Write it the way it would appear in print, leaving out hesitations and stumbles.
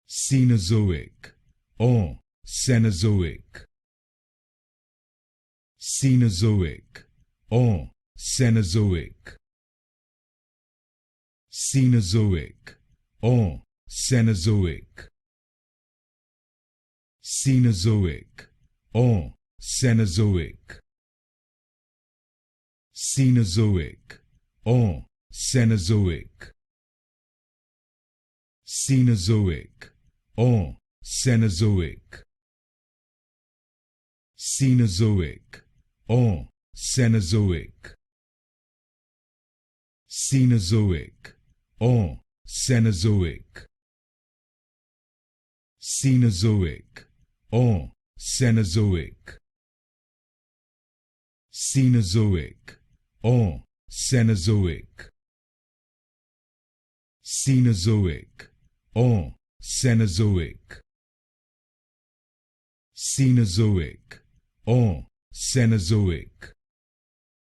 Caenozoic or Cenozoic. Caenozoic or Cenozoic. Caenozoic or Cenozoic. Caenozoic or Cenozoic. Caenozoic or Cenozoic. Caenozoic or Cenozoic. Caenozoic or Cenozoic. Caenozoic or Cenozoic. Caenozoic or Cenozoic. Caenozoic or Cenozoic. Caenozoic or Cenozoic. Caenozoic or Cenozoic.